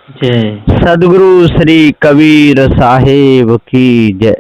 जय। सदगुरु श्री कबीर साहेब की जय।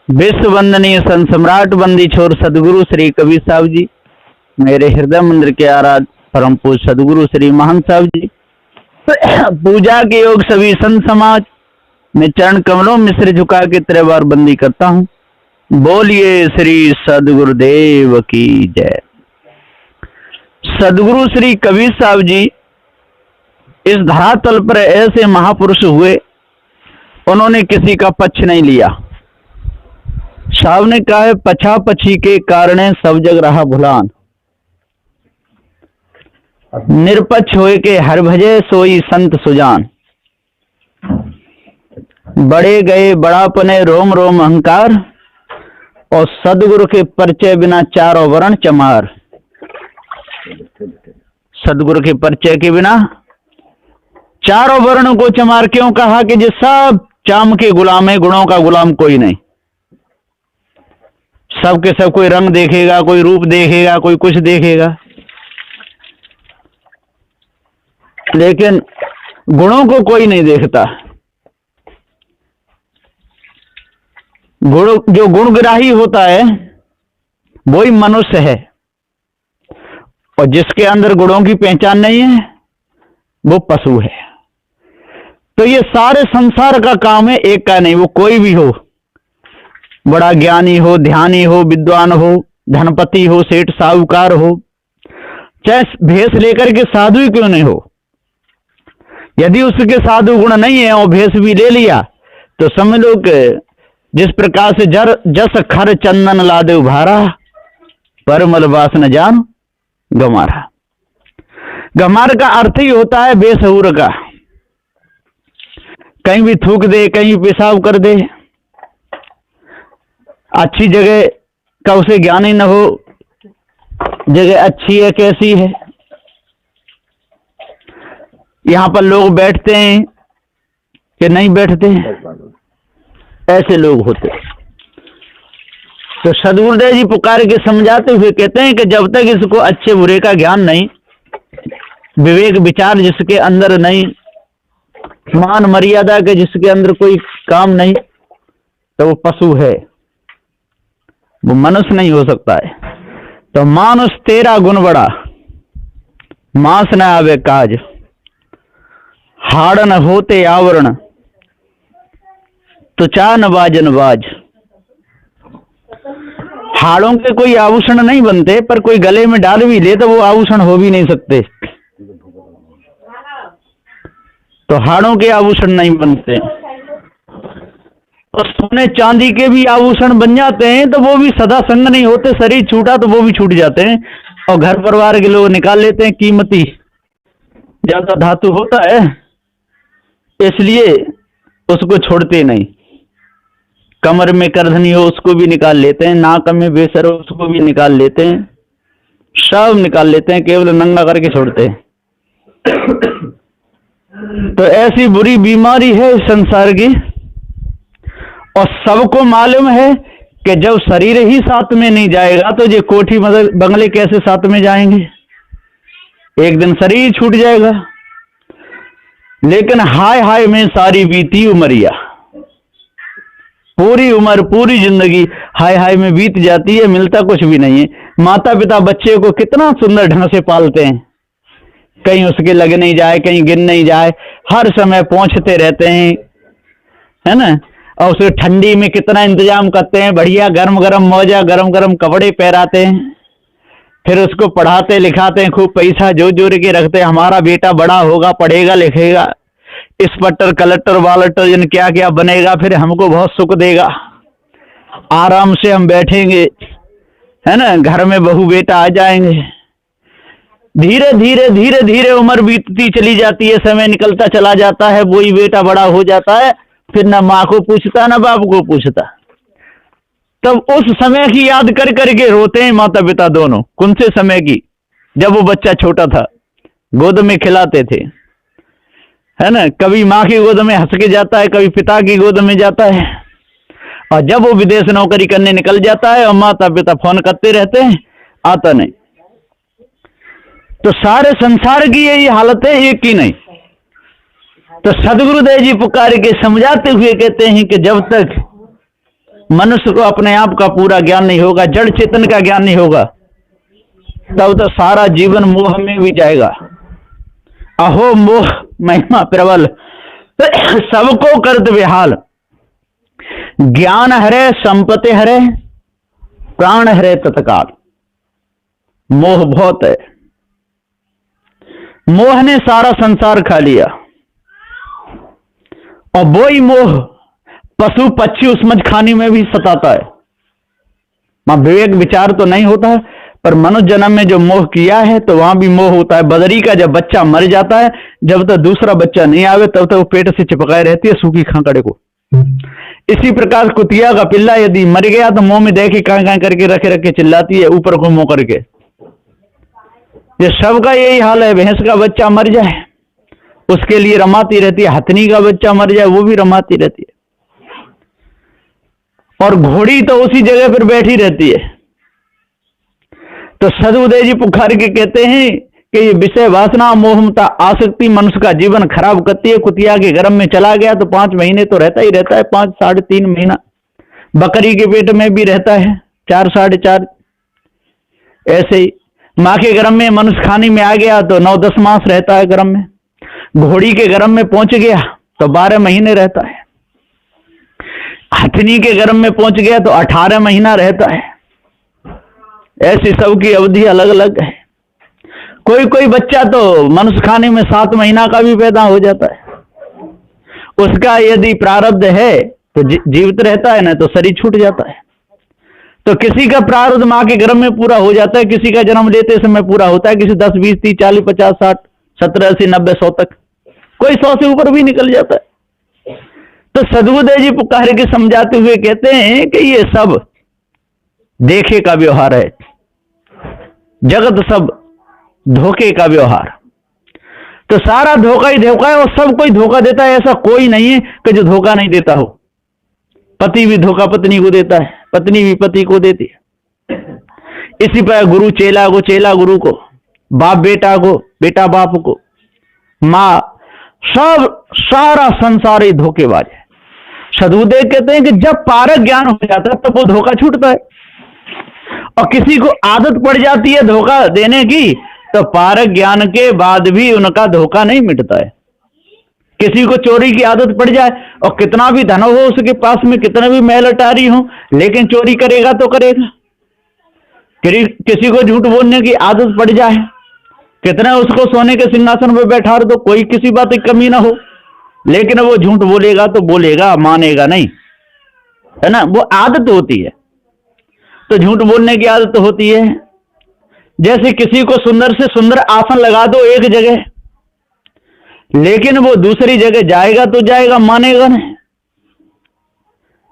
विश्व वंदनीय संत सम्राट बंदी छोर सदगुरु श्री कबीर साहब जी, मेरे हृदय मंदिर के आराध परम पूज्य सदगुरु श्री महंत साहब जी, पूजा के योग सभी संत समाज में चरण कमलों में सिर झुका के 3 बार बंदी करता हूँ। बोलिए श्री सदगुरुदेव की जय। सदगुरु श्री कबीर साहब जी इस धरातल पर ऐसे महापुरुष हुए, उन्होंने किसी का पक्ष नहीं लिया। साहब ने कहा है, पछा पछी के कारण सब जग रहा भुलान, निरपक्ष होए के हर भजे सोई संत सुजान। बड़े गए बड़ापने रोम रोम अहंकार, और सदगुरु के परिचय बिना चारों वर्ण चमार। सदगुरु के परिचय के बिना चारों वर्णों को चमार क्यों कहा? कि जिस सब चाम के गुलाम है, गुणों का गुलाम कोई नहीं। सबके सब कोई रंग देखेगा, कोई रूप देखेगा, कोई कुछ देखेगा, लेकिन गुणों को कोई नहीं देखता। जो गुणग्राही होता है वही मनुष्य है, और जिसके अंदर गुणों की पहचान नहीं है वो पशु है। तो ये सारे संसार का काम है, एक का नहीं। वो कोई भी हो, बड़ा ज्ञानी हो, ध्यानी हो, विद्वान हो, धनपति हो, सेठ साहूकार हो, चाहे भेष लेकर के साधु ही क्यों नहीं हो, यदि उसके साधु गुण नहीं है और भेष भी ले लिया तो समझ लो कि जिस प्रकार से जस खर चंदन लादे उभारा, परमल वास न जान गमारा। गमार का अर्थ ही होता है बेसहूर का, कहीं भी थूक दे, कहीं पेशाब कर दे, अच्छी जगह का उसे ज्ञान ही न हो, जगह अच्छी है कैसी है। यहां पर लोग बैठते हैं कि नहीं बैठते हैं, ऐसे लोग होते। तो सदगुरुदेव जी पुकार के समझाते हुए कहते हैं कि जब तक इसको अच्छे बुरे का ज्ञान नहीं, विवेक विचार जिसके अंदर नहीं, मान मर्यादा के जिसके अंदर कोई काम नहीं, तो वो पशु है, वो मनुष्य नहीं हो सकता है। तो मानुष तेरा गुण बड़ा, मांस न आवे काज, हाड़ न होते आवरण, तो चान बाजन बाज। हाड़ों के कोई आभूषण नहीं बनते, पर कोई गले में डाल भी ले तो वो आभूषण हो भी नहीं सकते। तो हाड़ों के आभूषण नहीं बनते, और सोने चांदी के भी आभूषण बन जाते हैं तो वो भी सदा संग नहीं होते। शरीर छूटा तो वो भी छूट जाते हैं, और घर परिवार के लोग निकाल लेते हैं। कीमती ज्यादा धातु होता है इसलिए उसको छोड़ते नहीं। कमर में करधनी हो उसको भी निकाल लेते हैं, नाक में बेसर हो उसको भी निकाल लेते हैं, सब निकाल लेते हैं, केवल नंगा करके छोड़ते हैं। तो ऐसी बुरी बीमारी है संसार की, और सबको मालूम है कि जब शरीर ही साथ में नहीं जाएगा तो ये कोठी बंगले कैसे साथ में जाएंगे? एक दिन शरीर छूट जाएगा। लेकिन हाय हाय में सारी बीती उमरिया, पूरी उम्र पूरी जिंदगी हाय हाय में बीत जाती है, मिलता कुछ भी नहीं है। माता पिता बच्चे को कितना सुंदर ढंग से पालते हैं, कहीं उसके लग नहीं जाए, कहीं गिर नहीं जाए, हर समय पहुंचते रहते हैं, है ना। और उसे ठंडी में कितना इंतजाम करते हैं, बढ़िया गर्म गर्म मौजा, गर्म गर्म कपड़े पहराते हैं, फिर उसको पढ़ाते लिखाते हैं, खूब पैसा जोड़ जोड़ के रखते हैं। हमारा बेटा बड़ा होगा, पढ़ेगा लिखेगा, इंस्पेक्टर कलेक्टर वालेक्टर जन क्या क्या बनेगा, फिर हमको बहुत सुख देगा, आराम से हम बैठेंगे, है ना, घर में बहू बेटा आ जाएंगे। धीरे धीरे धीरे धीरे उम्र बीतती चली जाती है, समय निकलता चला जाता है, वही बेटा बड़ा हो जाता है, फिर न माँ को पूछता न बाप को पूछता। तब उस समय की याद कर करके रोते हैं माता पिता दोनों। कौन से समय की? जब वो बच्चा छोटा था, गोद में खिलाते थे, है ना। कभी माँ की गोद में हंस के जाता है, कभी पिता की गोद में जाता है, और जब वो विदेश नौकरी करने निकल जाता है और माता पिता फोन करते रहते हैं, आता नहीं। तो सारे संसार की यही हालत है, एक की नहीं। तो सदगुरुदेव जी पुकार के समझाते हुए कहते हैं कि जब तक मनुष्य को अपने आप का पूरा ज्ञान नहीं होगा, जड़ चेतन का ज्ञान नहीं होगा, तब तो सारा जीवन मोह में भी जाएगा। अहो मोह महिमा प्रबल सबको करत बेहाल, ज्ञान हरे संपत्ति हरे प्राण हरे तत्काल। मोह बहुत है, मोह ने सारा संसार खा लिया, और वो ही मोह पशु पक्षी उस मछखाने में भी सताता है। मां विवेक विचार तो नहीं होता है, पर मनुष्य जन्म में जो मोह किया है तो वहां भी मोह होता है। बदरी का जब बच्चा मर जाता है, जब तक दूसरा बच्चा नहीं आवे तब तक वो पेट से चिपकाए रहती है सूखी खाकड़े को। इसी प्रकार कुतिया का पिल्ला यदि मर गया तो मुंह में देखे कां करके रखे रखे चिल्लाती है ऊपर को मुंह करके। ये सबका यही हाल है। भैंस का बच्चा मर जाए उसके लिए रमाती रहती है, हथनी का बच्चा मर जाए वो भी रमाती रहती है, और घोड़ी तो उसी जगह पर बैठी रहती है। तो सदगुरुदेव जी पुकार के कहते हैं कि ये विषय वासना मोहमता आसक्ति मनुष्य का जीवन खराब करती है। कुतिया के गर्भ में चला गया तो 5 महीने तो रहता ही रहता है, 5 साढ़े 3 महीना। बकरी के पेट में भी रहता है 4 साढ़े 4। ऐसे ही माँ के गर्भ में मनुष्य खाने में आ गया तो 9-10 मास रहता है गर्भ में। घोड़ी के गर्भ में पहुंच गया तो 12 महीने रहता है। हथनी के गर्भ में पहुंच गया तो 18 महीना रहता है। ऐसी सबकी अवधि अलग अलग है। कोई कोई बच्चा तो मनुष्य खाने में 7 महीना का भी पैदा हो जाता है। उसका यदि प्रारब्ध है तो जीवित रहता है, ना तो शरीर छूट जाता है। तो किसी का प्रारब्ध माँ के गर्भ में पूरा हो जाता है, किसी का जन्म लेते समय पूरा होता है, किसी 10, 20, 30, 40, 50, 60, 70, 80, 90, 100 तक, कोई 100 से ऊपर भी निकल जाता है। तो सदगुरुदेव जी पुकार के समझाते हुए कहते हैं कि ये सब देखे का व्यवहार है, जगत सब धोखे का व्यवहार। तो सारा धोखा ही धोखा है, और सब कोई धोखा देता है। ऐसा कोई नहीं है कि जो धोखा नहीं देता हो। पति भी धोखा पत्नी को देता है, पत्नी भी पति को देती है। इसी पर गुरु चेला को, चेला गुरु को, बाप बेटा को, बेटा बाप को, माँ, सब सारा संसार ही धोखेबाज है। सदगुरुदेव कहते हैं कि जब पारक ज्ञान हो जाता है तो वो धोखा छूटता है, और किसी को आदत पड़ जाती है धोखा देने की तो पारक ज्ञान के बाद भी उनका धोखा नहीं मिटता है। किसी को चोरी की आदत पड़ जाए और कितना भी धन हो उसके पास में, कितना भी महल अटारी हो, लेकिन चोरी करेगा तो करेगा। किसी को झूठ बोलने की आदत पड़ जाए, कितना उसको सोने के सिंहासन पर बैठा दो, कोई किसी बात की कमी ना हो, लेकिन वो झूठ बोलेगा तो बोलेगा, मानेगा नहीं, है ना। वो आदत होती है। तो झूठ बोलने की आदत होती है। जैसे किसी को सुंदर से सुंदर आसन लगा दो एक जगह, लेकिन वो दूसरी जगह जाएगा तो जाएगा, मानेगा नहीं,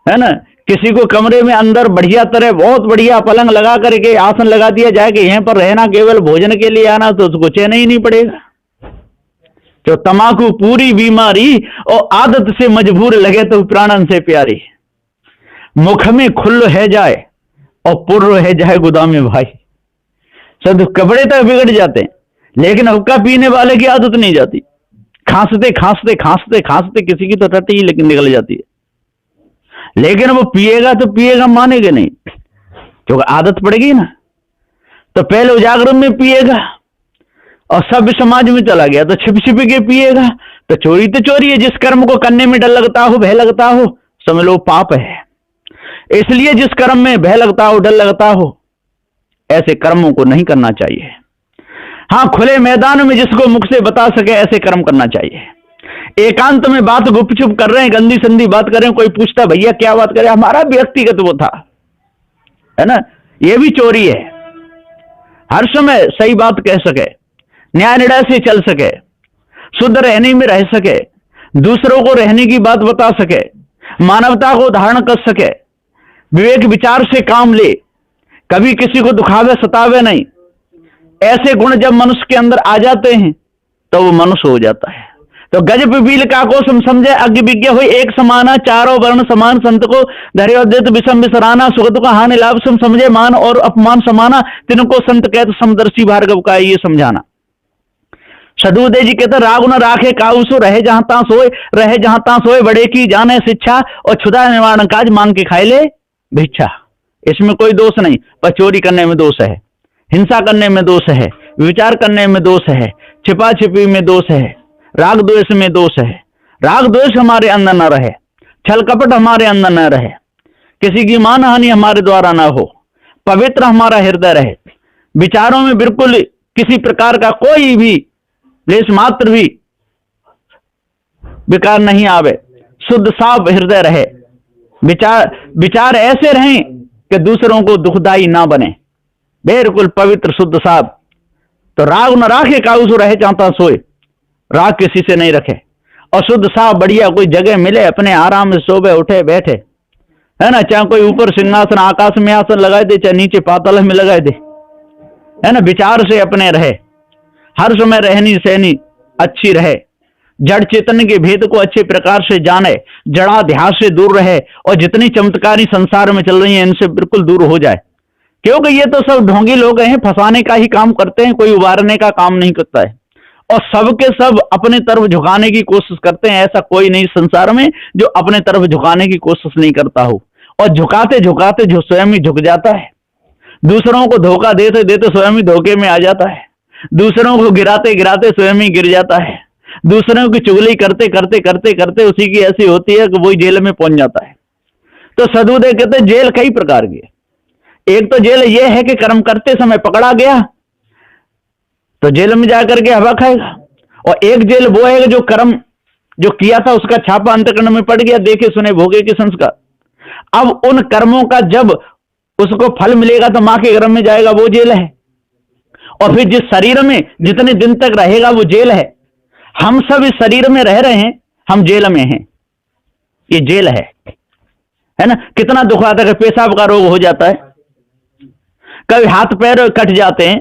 है ना। किसी को कमरे में अंदर बढ़िया तरह बहुत बढ़िया पलंग लगा करके आसन लगा दिया जाए कि यहीं पर रहना, केवल भोजन के लिए आना, तो उसको चैन ही नहीं पड़ेगा। तो तमाकू पूरी बीमारी और आदत से मजबूर लगे तो प्राणन से प्यारी। मुख में खुल्ल है जाए और पुर्र है जाए गोदाम में भाई। सब कपड़े तक बिगड़ जाते हैं, लेकिन हुक्का पीने वाले की आदत नहीं जाती। खांसते खांसते खांसते खांसते किसी की तो टट्टी ही लेकिन निकल जाती है, लेकिन वो पिएगा तो पिएगा, मानेगा नहीं, क्योंकि आदत पड़ेगी ना। तो पहले उजागर में पिएगा और सभ्य समाज में चला गया तो छिप छिप के पिएगा। तो चोरी तो चोरी है। जिस कर्म को करने में डर लगता हो, भय लगता हो, समझ लो पाप है। इसलिए जिस कर्म में भय लगता हो, डर लगता हो, ऐसे कर्मों को नहीं करना चाहिए। हाँ, खुले मैदान में जिसको मुख से बता सके ऐसे कर्म करना चाहिए। एकांत में बात गुपचुप कर रहे हैं, गंदी संदी बात कर रहे हैं, कोई पूछता भैया क्या बात करे, हमारा व्यक्तिगत वो था, है ना, ये भी चोरी है। हर समय सही बात कह सके, न्याय निर्णय से चल सके, शुद्ध रहने में रह सके, दूसरों को रहने की बात बता सके, मानवता को धारण कर सके, विवेक विचार से काम ले, कभी किसी को दुखावे सतावे नहीं। ऐसे गुण जब मनुष्य के अंदर आ जाते हैं तो वो मनुष्य हो जाता है। तो गज पिपील का को समझे अज्ञ विज्ञ हो एक समाना, चारों वर्ण समान संत को धैर्योदित विषम विसराना, सुख दुख हानि लाभ सम समझे, मान और अपमान समाना, तिनको संत कहत समदर्शी भार्गव का ये समझाना। सदुदय जी कहते राग न राखे काउसु, रहे जहां ता सोए, रहे जहां ता सोए, बड़े की जाने शिक्षा, और क्षुधा निवारण काज मांग के खाए ले भिक्षा। इसमें कोई दोष नहीं, पर चोरी करने में दोष है, हिंसा करने में दोष है, विचार करने में दोष है, छिपा छिपी में दोष है, राग द्वेष में दोष है। राग द्वेष हमारे अंदर न रहे, छल कपट हमारे अंदर न रहे, किसी की मान हानि हमारे द्वारा न हो, पवित्र हमारा हृदय रहे, विचारों में बिल्कुल किसी प्रकार का कोई भी लेश मात्र भी विकार नहीं आवे, शुद्ध साफ हृदय रहे, विचार ऐसे रहें कि दूसरों को दुखदाई ना बने, बिल्कुल पवित्र शुद्ध साफ। तो राग न राखे काउसु, रहे चाहता सोए, राग किसी से नहीं रखे, और शुद्ध साफ बढ़िया कोई जगह मिले अपने आराम से सोवे उठे बैठे, है ना, चाहे कोई ऊपर सिंहासन आकाश में आसन लगाए दे, चाहे नीचे पाताल में लगाए दे, है ना, विचार से अपने रहे, हर समय रहनी सहनी अच्छी रहे, जड़ चेतन के भेद को अच्छे प्रकार से जाने, जड़ाध्यास से दूर रहे, और जितनी चमत्कारी संसार में चल रही है इनसे बिल्कुल दूर हो जाए, क्योंकि ये तो सब ढोंगी लोग हैं, फंसाने का ही काम करते हैं, कोई उबारने का काम नहीं करता है, और सबके सब अपने तरफ झुकाने की कोशिश करते हैं। ऐसा कोई नहीं संसार में जो अपने तरफ झुकाने की कोशिश नहीं करता हो, और झुकाते झुकाते जो स्वयं ही झुक जाता है, दूसरों को धोखा देते देते स्वयं ही धोखे में आ जाता है, दूसरों को गिराते गिराते स्वयं ही गिर जाता है, दूसरों की चुगली करते करते करते करते उसी की ऐसी होती है कि वही जेल में पहुंच जाता है। तो सदुदय कहते जेल कई प्रकार की है। एक तो जेल यह है कि कर्म करते समय पकड़ा गया तो जेल में जाकर के हवा खाएगा, और एक जेल वो है जो कर्म जो किया था उसका छापा अंतःकरण में पड़ गया, देखे सुने भोगे के संस्कार। अब उन कर्मों का जब उसको फल मिलेगा तो मां के गर्भ में जाएगा, वो जेल है। और फिर जिस शरीर में जितने दिन तक रहेगा वो जेल है। हम सब इस शरीर में रह रहे हैं, हम जेल में हैं, ये जेल है ना। कितना दुख आता है, पेशाब का रोग हो जाता है, कभी हाथ पैर कट जाते हैं,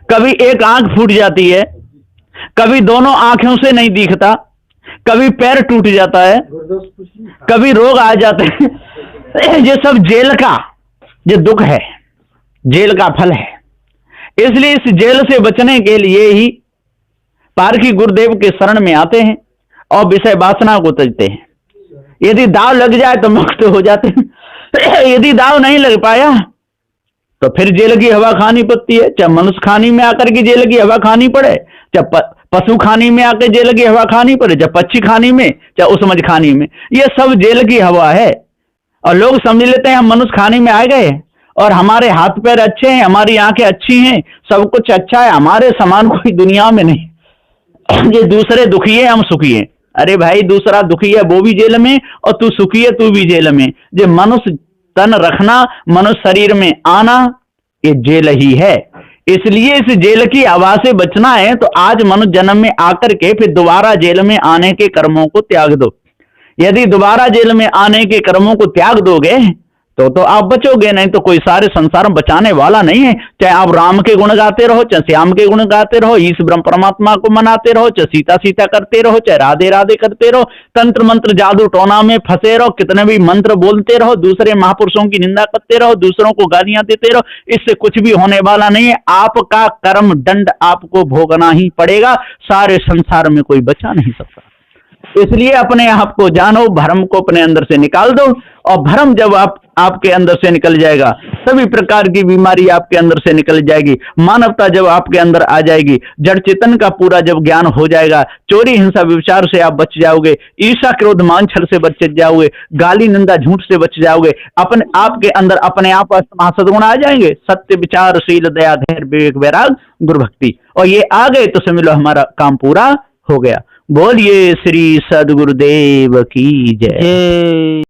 कभी एक आंख फूट जाती है, कभी दोनों आंखों से नहीं दिखता, कभी पैर टूट जाता है, कभी रोग आ जाते हैं। ये सब जेल का जो दुख है, जेल का फल है। इसलिए इस जेल से बचने के लिए ही पारखी गुरुदेव के शरण में आते हैं और विषय वासना को त्यजते हैं। यदि दाव लग जाए तो मुक्त हो जाते हैं, यदि दाव नहीं लग पाया तो फिर जेल की हवा खानी पड़ती है। चाहे मनुष्य खानी में आकर के जेल की हवा खानी पड़े, चाहे पशु खानी में आकर जेल की हवा खानी पड़े, चाहे पक्षी खानी में, चाहे उसमझ खानी में, ये सब जेल की हवा है। और लोग समझ लेते हैं हम मनुष्य खानी में आ गए और हमारे हाथ पैर अच्छे हैं, हमारी आंखें अच्छी हैं, सब कुछ अच्छा है, हमारे समान कोई दुनिया में नहीं। ये दूसरे दुखी है, हम सुखी हैं। अरे भाई, दूसरा दुखी है वो भी जेल में और तू सुखी है तू भी जेल में। ये मनुष्य तन रखना, मनुष्य शरीर में आना, ये जेल ही है। इसलिए इस जेल की हवा से बचना है तो आज मनुष्य जन्म में आकर के फिर दोबारा जेल में आने के कर्मों को त्याग दो। यदि दोबारा जेल में आने के कर्मों को त्याग दोगे तो आप बचोगे, नहीं तो कोई सारे संसार में बचाने वाला नहीं है। चाहे आप राम के गुण गाते रहो, चाहे श्याम के गुण गाते रहो, ईश ब्रह्म परमात्मा को मनाते रहो, चाहे सीता सीता करते रहो, चाहे राधे राधे करते रहो, तंत्र मंत्र जादू टोना में फंसे रहो, कितने भी मंत्र बोलते रहो, दूसरे महापुरुषों की निंदा करते रहो, दूसरों को गालियां देते रहो, इससे कुछ भी होने वाला नहीं है। आपका कर्म दंड आपको भोगना ही पड़ेगा, सारे संसार में कोई बचा नहीं सकता। इसलिए अपने आप को जानो, भ्रम को अपने अंदर से निकाल दो, और भ्रम जब आपके अंदर से निकल जाएगा सभी प्रकार की बीमारी आपके अंदर से निकल जाएगी। मानवता जब आपके अंदर आ जाएगी, जड़ चेतन का पूरा जब ज्ञान हो जाएगा, चोरी हिंसा विचार से आप बच जाओगे, ईर्ष्या क्रोध मान छल से बच जाओगे, गाली निंदा झूठ से बच जाओगे, अपने आपके अंदर अपने आप सद्गुण आ जाएंगे, सत्य विचार शील दया धैर्य विवेक वैराग गुरु भक्ति, और ये आ गए तो समझ लो हमारा काम पूरा हो गया। बोलिए श्री सद्गुरुदेव की जय।